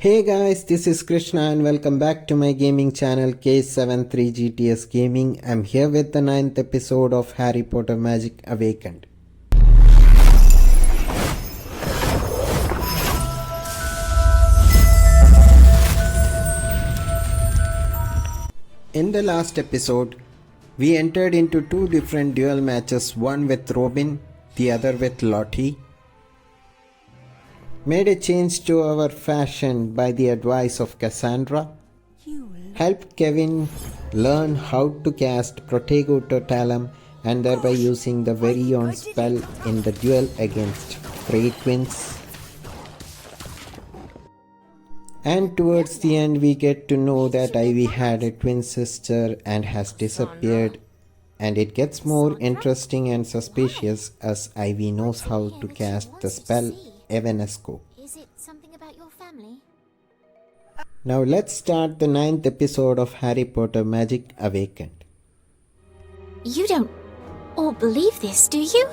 Hey guys, this is Krishna and welcome back to my gaming channel K73GTS Gaming. I'm here with the 9th episode of Harry Potter Magic Awakened. In the last episode, we entered into two different duel matches, one with Robin, the other with Lottie. Made a change to our fashion by the advice of Cassandra, helped Kevin learn how to cast Protego Totalum and thereby using the very own spell in the duel against Grey Twins. And towards the end we get to know that Ivy had a twin sister and has disappeared, and it gets more interesting and suspicious as Ivy knows how to cast the spell Evanesco. Is it something about your family? Now let's start the 9th episode of Harry Potter Magic Awakened. You don't all believe this, do you?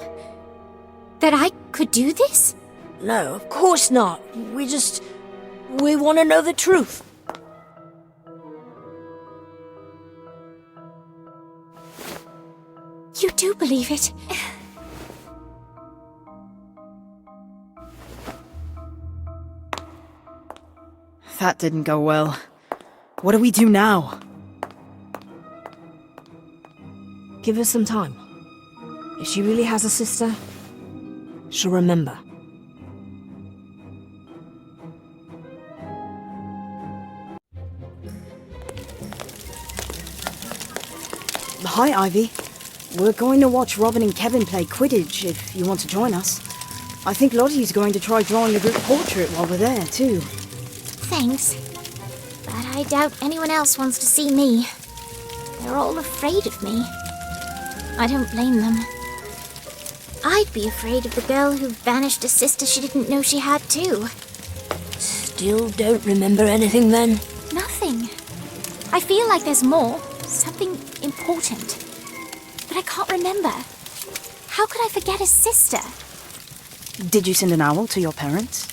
That I could do this? No, of course not. We want to know the truth. You do believe it? That didn't go well. What do we do now? Give her some time. If she really has a sister, she'll remember. Hi, Ivy. We're going to watch Robin and Kevin play Quidditch if you want to join us. I think Lottie's going to try drawing a group portrait while we're there, too. Thanks. But I doubt anyone else wants to see me. They're all afraid of me. I don't blame them. I'd be afraid of the girl who vanished a sister she didn't know she had too. Still don't remember anything then? Nothing. I feel like there's more. Something important. But I can't remember. How could I forget a sister? Did you send an owl to your parents?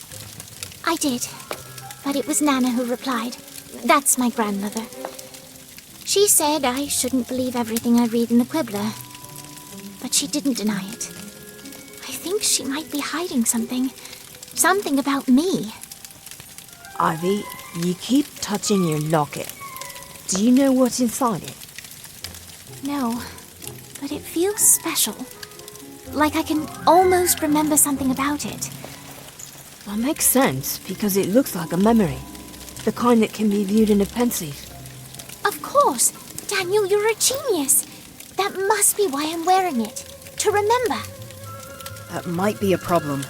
I did. But it was Nana who replied. That's my grandmother. She said I shouldn't believe everything I read in the Quibbler. But she didn't deny it. I think she might be hiding something. Something about me. Ivy, you keep touching your locket. Do you know what's inside it? No, but it feels special. Like I can almost remember something about it. That makes sense, because it looks like a memory. The kind that can be viewed in a pensieve. Of course! Daniel, you're a genius! That must be why I'm wearing it. To remember. That might be a problem.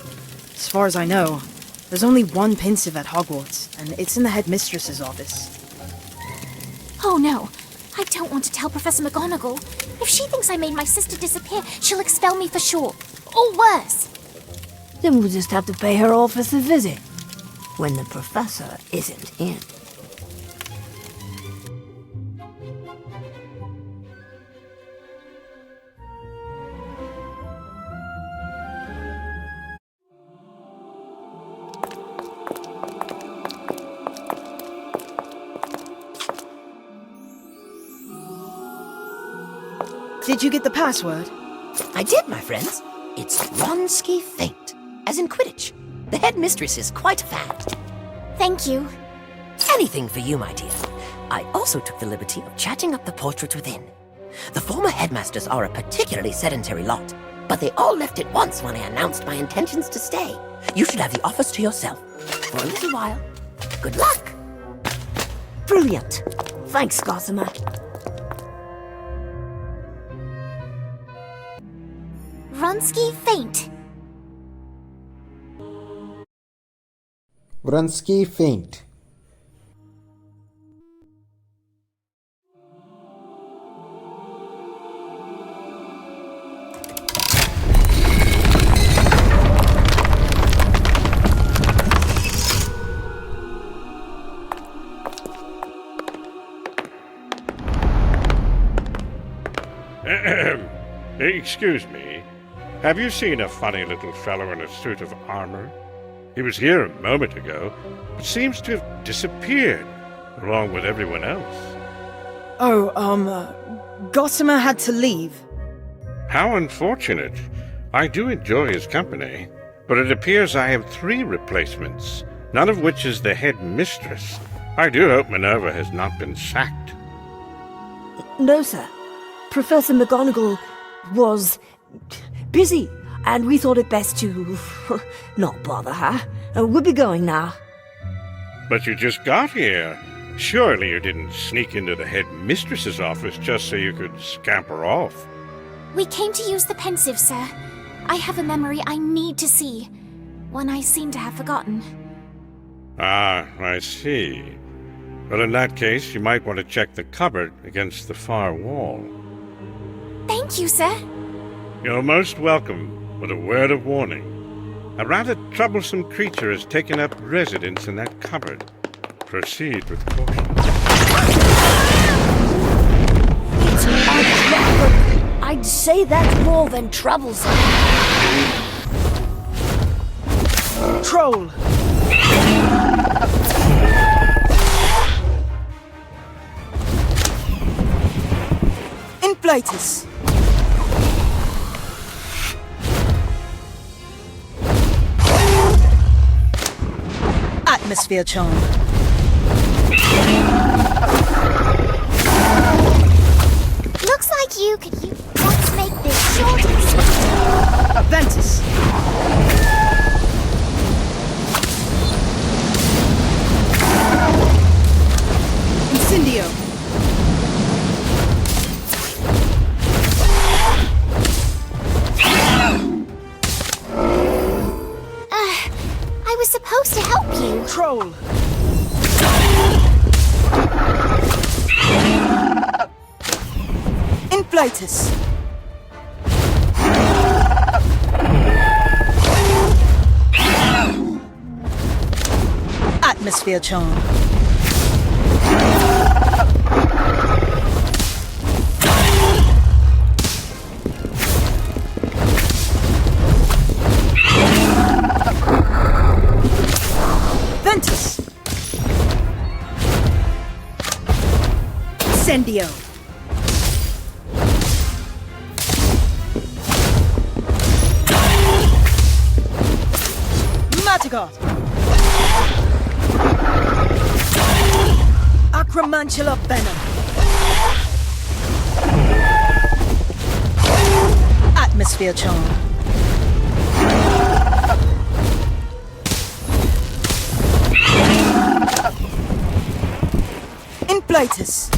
As far as I know, there's only one pensieve at Hogwarts, and it's in the headmistress's office. Oh no, I don't want to tell Professor McGonagall. If she thinks I made my sister disappear, she'll expel me for sure. Or worse. Then we'll just have to pay her office a visit. When the professor isn't in. Did you get the password? I did, my friends. It's Wronski Feint, as in Quidditch. The headmistress is quite a fan. Thank you. Anything for you, my dear. I also took the liberty of chatting up the portraits within. The former headmasters are a particularly sedentary lot, but they all left at once when I announced my intentions to stay. You should have the office to yourself for a little while. Good luck! Brilliant. Thanks, Gaussamer. Wronski Feint. Wronski Feint. Excuse me. Have you seen a funny little fellow in a suit of armor? He was here a moment ago, but seems to have disappeared, along with everyone else. Oh, Gaussamer had to leave. How unfortunate. I do enjoy his company, but it appears I have 3 replacements, none of which is the headmistress. I do hope Minerva has not been sacked. No, sir. Professor McGonagall was busy, and we thought it best to not bother her. We'll be going now. But you just got here. Surely you didn't sneak into the headmistress's office just so you could scamper off. We came to use the pensieve, sir. I have a memory I need to see. One I seem to have forgotten. Ah, I see. Well, in that case, you might want to check the cupboard against the far wall. Thank you, sir. You're most welcome, with a word of warning. A rather troublesome creature has taken up residence in that cupboard. Proceed with caution. It's unbearable. I'd say that's more than troublesome. Troll! Inflatus! Atmosphere charm. Looks like you could use... Let's make this short and sweet. Ventus. Incendio. I was supposed to help you. Troll. Inflatus. Atmosphere charm. Ventus. Incendio. Matagard. Acromantula venom. Atmosphere charm. Inflatus.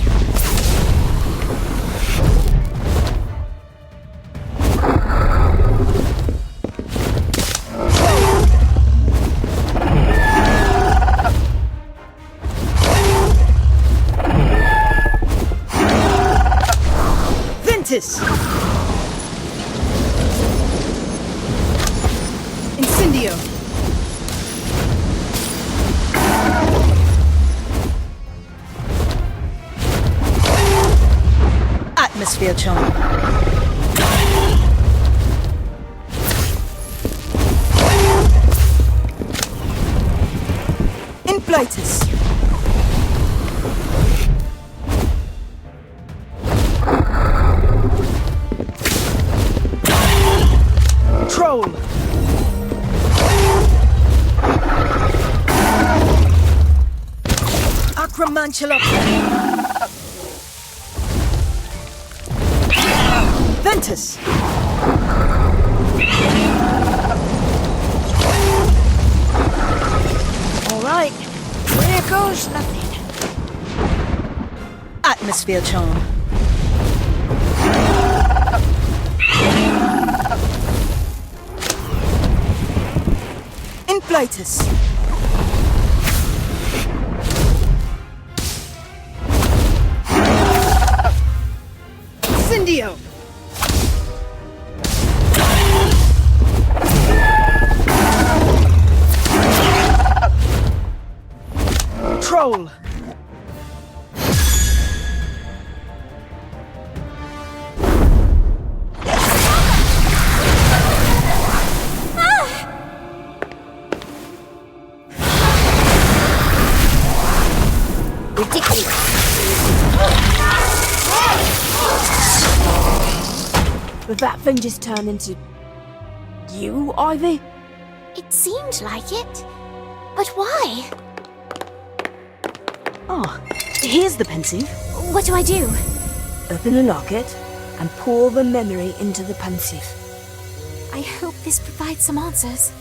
Ventus. Incendio. Atmosphere charm. Inflatus. Troll. Acromantula. Ventus. All right, where goes nothing. Atmosphere charm. Inflatus. Incendio. Troll. dramatically. But that thing just turned into... you, Ivy? It seemed like it. But why? Oh, here's the pensieve. What do I do? Open the locket and pour the memory into the pensieve. I hope this provides some answers.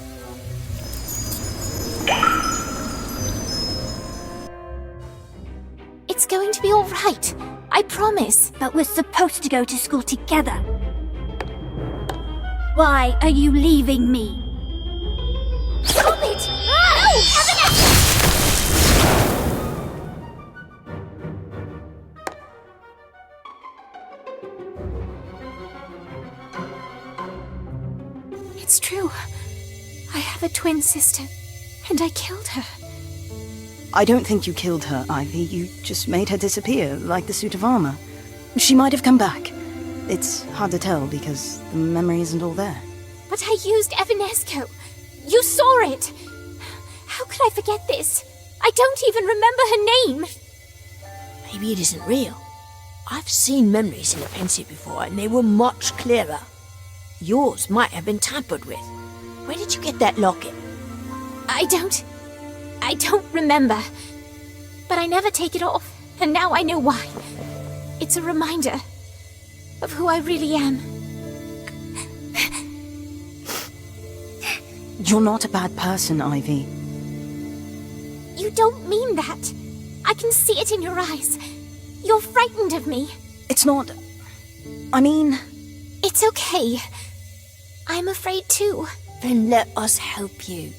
It's going to be all right. I promise. But we're supposed to go to school together. Why are you leaving me? Stop it! No! It's true. I have a twin sister, and I killed her. I don't think you killed her, Ivy. You just made her disappear, like the suit of armor. She might have come back. It's hard to tell because the memory isn't all there. But I used Evanesco. You saw it. How could I forget this? I don't even remember her name. Maybe it isn't real. I've seen memories in a pensieve before, and they were much clearer. Yours might have been tampered with. Where did you get that locket? I don't remember. But I never take it off, and now I know why. It's a reminder of who I really am. You're not a bad person, Ivy. You don't mean that. I can see it in your eyes. You're frightened of me. It's not... I mean... It's okay. I'm afraid too. Then let us help you.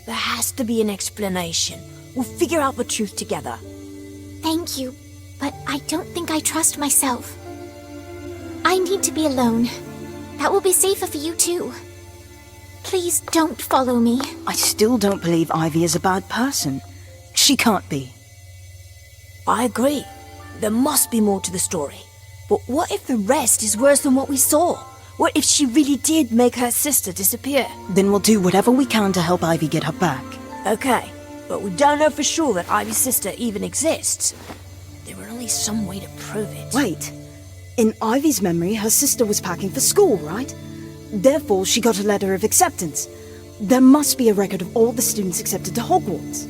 There has to be an explanation. We'll figure out the truth together. Thank you, but I don't think I trust myself. I need to be alone. That will be safer for you too. Please don't follow me. I still don't believe Ivy is a bad person. She can't be. I agree. There must be more to the story. But what if the rest is worse than what we saw? What if she really did make her sister disappear? Then we'll do whatever we can to help Ivy get her back. Okay, but we don't know for sure that Ivy's sister even exists. There were only some way to prove it. Wait. In Ivy's memory, her sister was packing for school, right? Therefore, she got a letter of acceptance. There must be a record of all the students accepted to Hogwarts.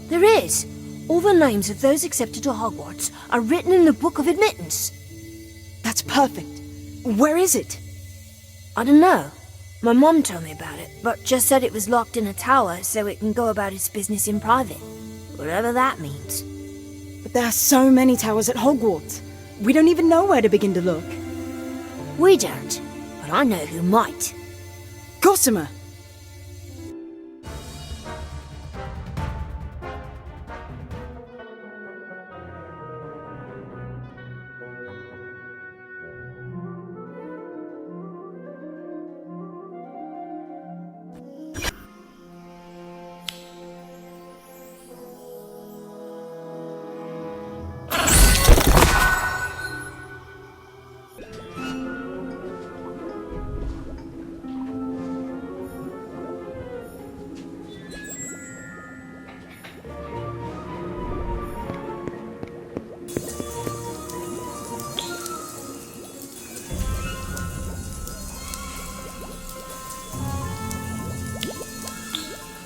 There is. All the names of those accepted to Hogwarts are written in the Book of Admittance. That's perfect. Where is it? I don't know. My mom told me about it, but just said it was locked in a tower so it can go about its business in private. Whatever that means. But there are so many towers at Hogwarts. We don't even know where to begin to look. We don't, but I know who might. Gaussamer!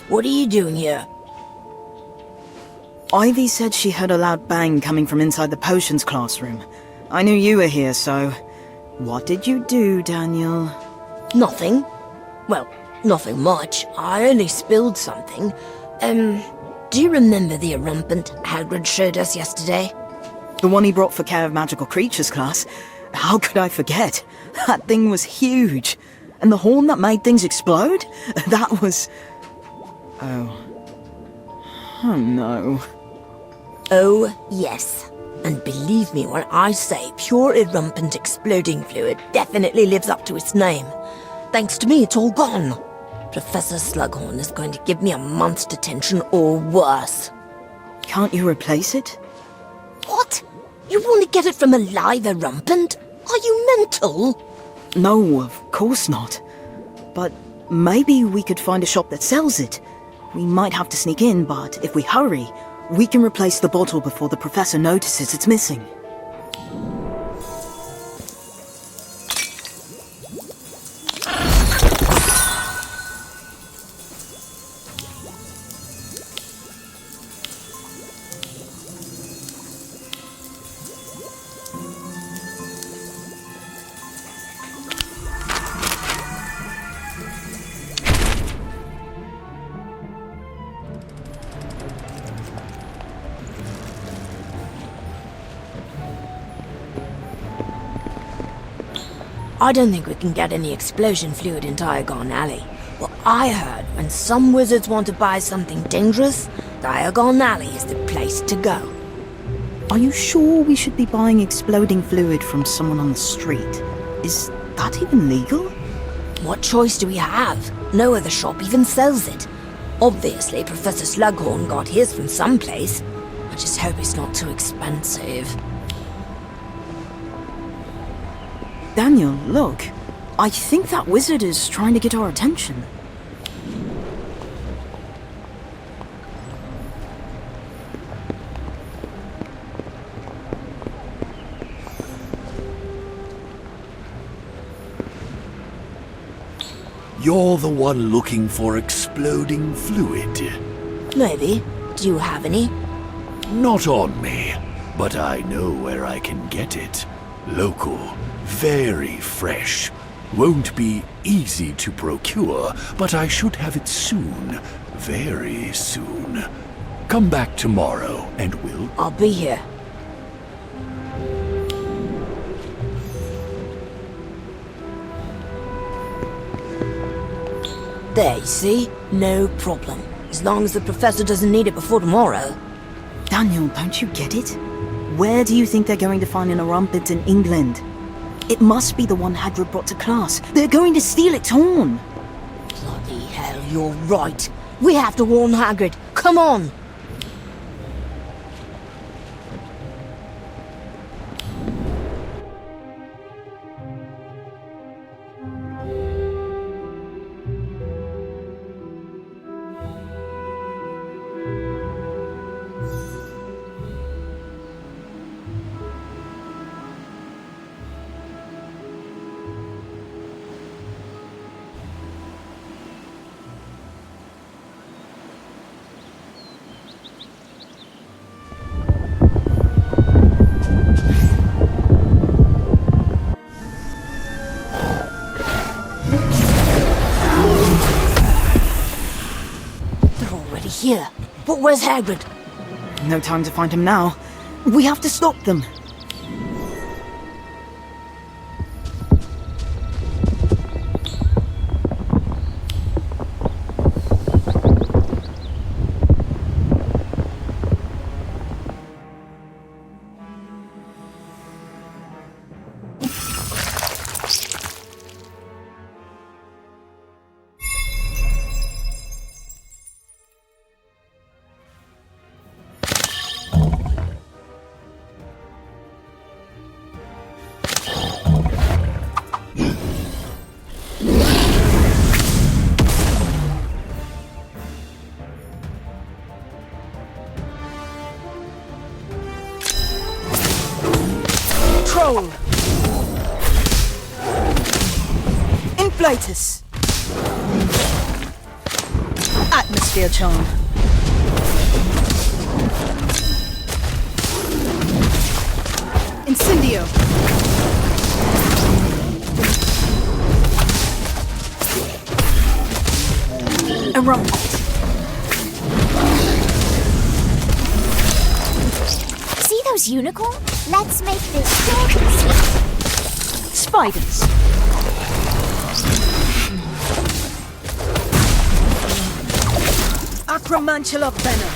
What are you doing here? Ivy said she heard a loud bang coming from inside the potions classroom. I knew you were here, so... What did you do, Daniel? Nothing. Well, nothing much. I only spilled something. Do you remember the erumpant Hagrid showed us yesterday? The one he brought for Care of Magical Creatures class? How could I forget? That thing was huge. And the horn that made things explode? That was... Oh no. Oh, yes. And believe me when I say pure erumpant exploding fluid definitely lives up to its name. Thanks to me, it's all gone. Professor Slughorn is going to give me a month's detention or worse. Can't you replace it? What? You want to get it from a live erumpant? Are you mental? No, of course not. But maybe we could find a shop that sells it. We might have to sneak in, but if we hurry, We can replace the bottle before the professor notices it's missing. I don't think we can get any explosion fluid in Diagon Ally. What I heard, when some wizards want to buy something dangerous, Diagon Ally is the place to go. Are you sure we should be buying exploding fluid from someone on the street? Is that even legal? What choice do we have? No other shop even sells it. Obviously, Professor Slughorn got his from someplace. I just hope it's not too expensive. Daniel, look. I think that wizard is trying to get our attention. You're the one looking for exploding fluid. Maybe. Do you have any? Not on me, but I know where I can get it. Local, very fresh. Won't be easy to procure, but I should have it soon. Very soon. Come back tomorrow and we'll... I'll be here. There, you see? No problem. As long as the professor doesn't need it before tomorrow. Daniel, don't you get it? Where do you think they're going to find an erumpant in England? It must be the one Hagrid brought to class. They're going to steal it torn. Bloody hell, you're right. We have to warn Hagrid. Come on! Here. But where's Hagrid? No time to find him now. We have to stop them. Troll! Inflatus! Atmosphere charm. Incendio! Erumpant. See those unicorns? Let's make this Spiders. Acromantula venom.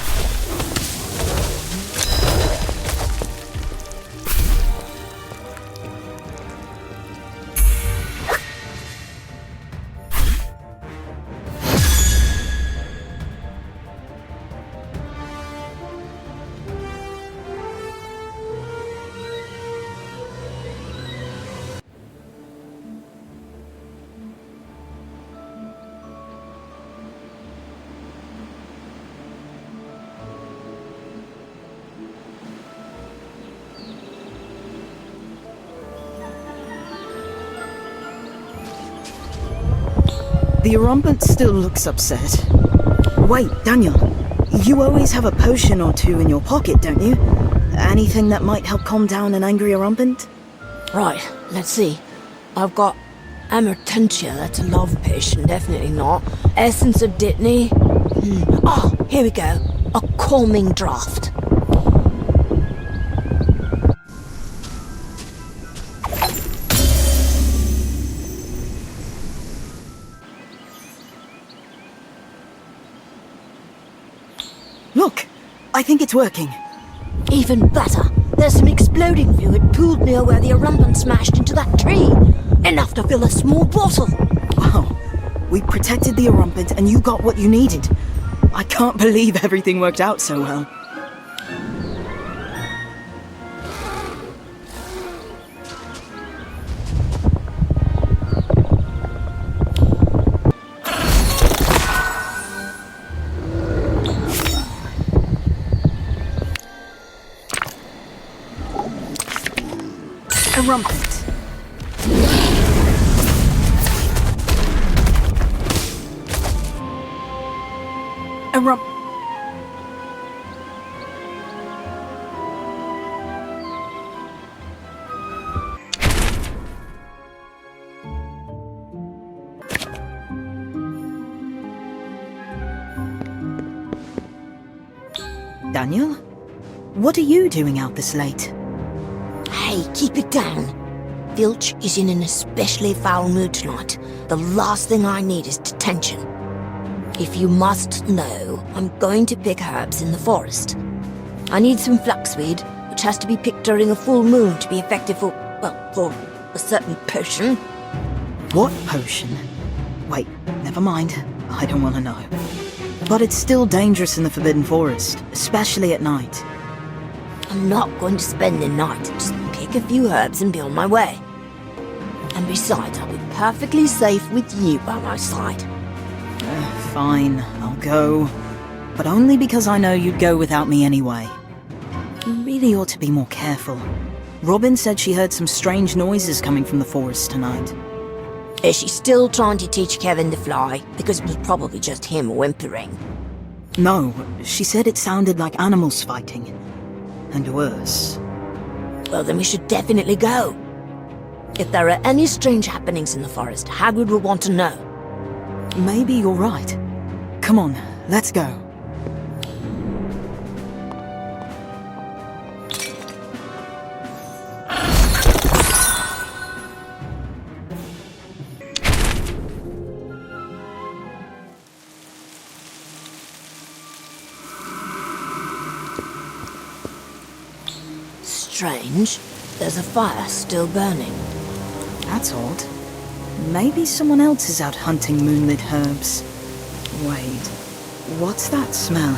The erumpant still looks upset. Wait, Daniel. You always have a potion or two in your pocket, don't you? Anything that might help calm down an angry erumpant? Right, let's see. I've got Amertentia, that's a love potion, definitely not. Essence of Dittany. Oh, here we go. A calming draught. Look! I think it's working. Even better. There's some exploding fluid pooled near where the erumpant smashed into that tree. Enough to fill a small bottle. Wow. We protected the erumpant and you got what you needed. I can't believe everything worked out so well. Erumpant. Daniel? What are you doing out this late? Hey, keep it down. Filch is in an especially foul mood tonight. The last thing I need is detention. If you must know, I'm going to pick herbs in the forest. I need some flaxweed, which has to be picked during a full moon to be effective for, well, for a certain potion. What potion? Wait, never mind. I don't want to know. But it's still dangerous in the Forbidden Forest, especially at night. I'm not going to spend the night. Just pick a few herbs and be on my way. And besides, I'll be perfectly safe with you by my side. Fine, I'll go. But only because I know you'd go without me anyway. You really ought to be more careful. Robin said she heard some strange noises coming from the forest tonight. Is she still trying to teach Kevin to fly? Because it was probably just him whimpering. No, she said it sounded like animals fighting. And worse. Well, then we should definitely go. If there are any strange happenings in the forest, Hagrid will want to know. Maybe you're right. Come on, let's go. Strange. There's a fire still burning. That's odd. Maybe someone else is out hunting moonlit herbs. Wait, what's that smell?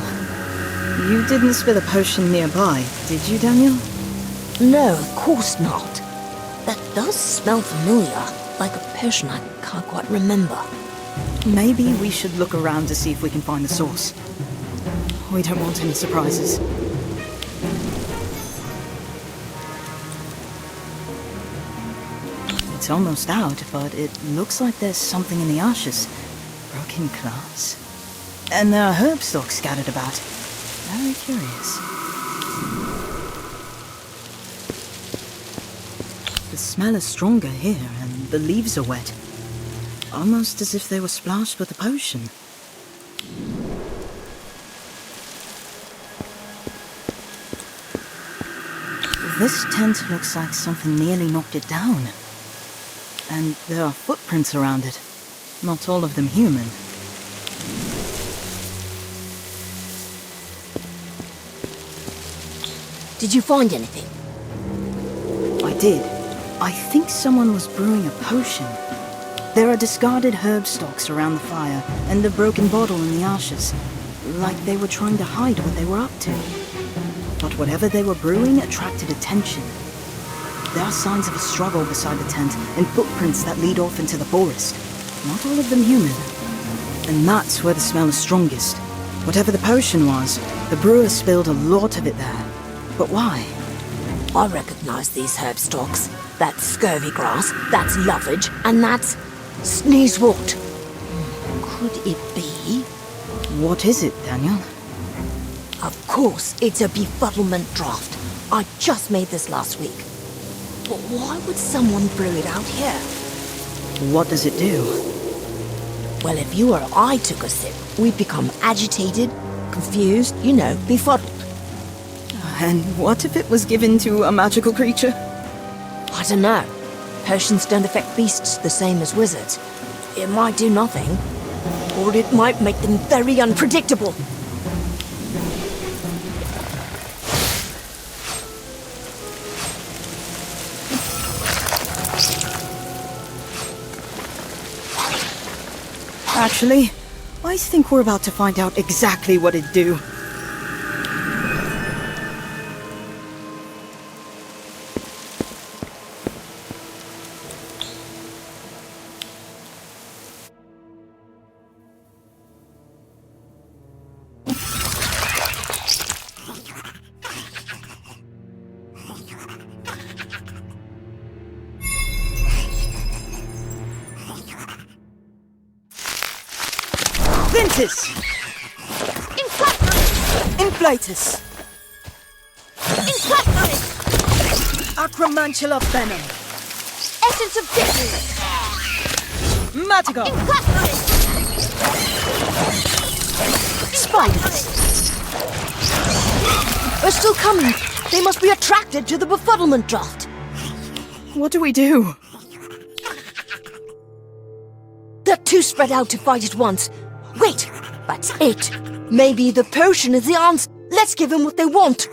You didn't spill a potion nearby, did you, Daniel? No, of course not. That does smell familiar, like a potion I can't quite remember. Maybe we should look around to see if we can find the source. We don't want any surprises. It's almost out, but it looks like there's something in the ashes. Broken glass. And there are herb stalks scattered about. Very curious. The smell is stronger here, and the leaves are wet. Almost as if they were splashed with a potion. This tent looks like something nearly knocked it down. And there are footprints around it. Not all of them human. Did you find anything? I did. I think someone was brewing a potion. There are discarded herb stalks around the fire, and a broken bottle in the ashes. Like they were trying to hide what they were up to. But whatever they were brewing attracted attention. There are signs of a struggle beside the tent, and footprints that lead off into the forest. Not all of them human. And that's where the smell is strongest. Whatever the potion was, the brewer spilled a lot of it there. But why? I recognize these herb stalks. That's scurvy grass, that's lovage, and that's sneezewort. could it be? What is it, Daniel? Of course, it's a befuddlement draft. I just made this last week. But why would someone brew it out here? What does it do? Well, if you or I took a sip, we'd become agitated, confused, you know, befuddled. And what if it was given to a magical creature? I don't know. Potions don't affect beasts the same as wizards. It might do nothing, or it might make them very unpredictable. Actually, I think we're about to find out exactly what it'd do. Ventus! Inflatus! Acromantula venom! Essence of victory! Matagon! Spiders! They're still coming! They must be attracted to the befuddlement draft! What do we do? They're too spread out to fight at once. Wait! That's it! Maybe the potion is the answer. Let's give them what they want!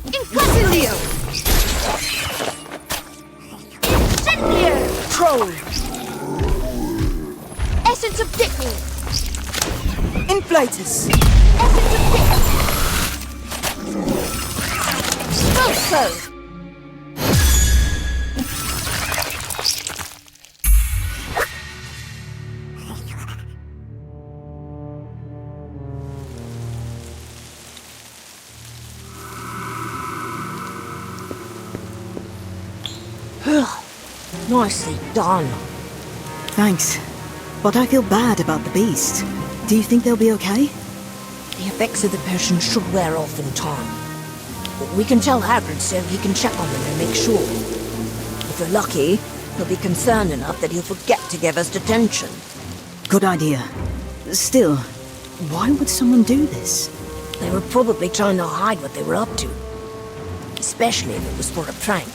Incendio! Troll! Essence of Dickney! Inflatus! Also! Nicely done. Thanks. But I feel bad about the beast. Do you think they'll be okay? The effects of the potion should wear off in time. We can tell Hagrid so he can check on them and make sure. If we're lucky, he'll be concerned enough that he'll forget to give us detention. Good idea. Still, why would someone do this? They were probably trying to hide what they were up to. Especially if it was for a prank.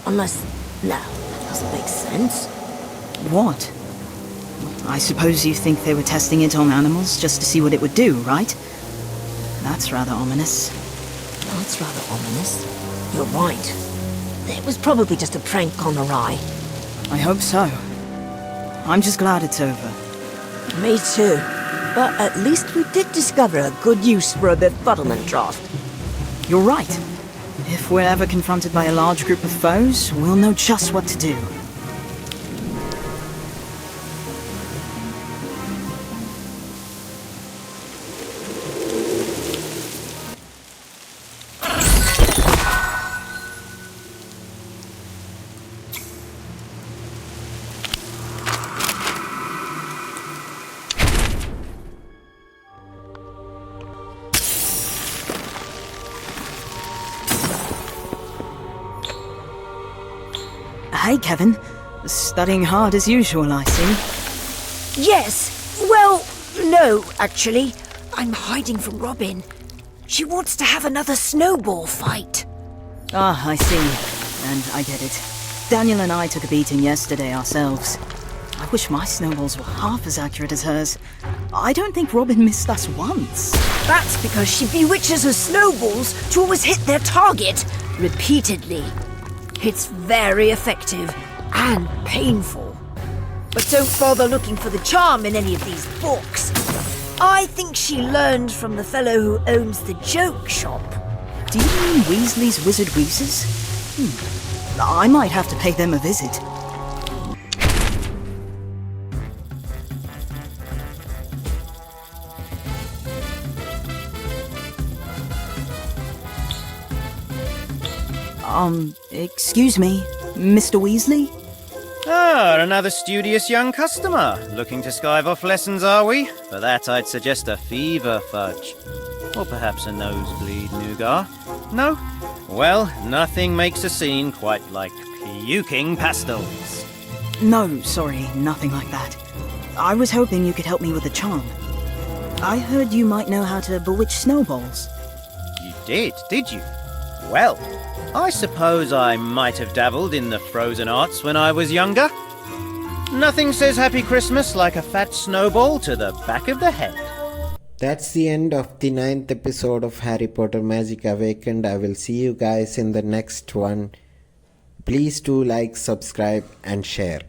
Unless... no, that doesn't make sense. What? I suppose you think they were testing it on animals just to see what it would do, right? That's rather ominous. That's rather ominous. You're right. It was probably just a prank gone awry. I hope so. I'm just glad it's over. Me too. But at least we did discover a good use for a befuddlement draft. You're right. If we're ever confronted by a large group of foes, we'll know just what to do. Hey, Kevin. Studying hard as usual, I see. Yes. Well, no, actually. I'm hiding from Robin. She wants to have another snowball fight. Ah, I see. And I get it. Daniel and I took a beating yesterday ourselves. I wish my snowballs were half as accurate as hers. I don't think Robin missed us once. That's because she bewitches her snowballs to always hit their target repeatedly. It's very effective and painful. But don't bother looking for the charm in any of these books. I think she learned from the fellow who owns the joke shop. Do you mean Weasley's Wizard Wheezes? I might have to pay them a visit. Excuse me, Mr. Weasley? Ah, another studious young customer. Looking to skive off lessons, are we? For that, I'd suggest a fever fudge. Or perhaps a nosebleed nougat. No? Well, nothing makes a scene quite like puking pastels. No, sorry, nothing like that. I was hoping you could help me with a charm. I heard you might know how to bewitch snowballs. You did you? Well, I suppose I might have dabbled in the frozen arts when I was younger. Nothing says Happy Christmas like a fat snowball to the back of the head. That's the end of the 9th episode of Harry Potter Magic Awakened. I will see you guys in the next one. Please do like, subscribe and share.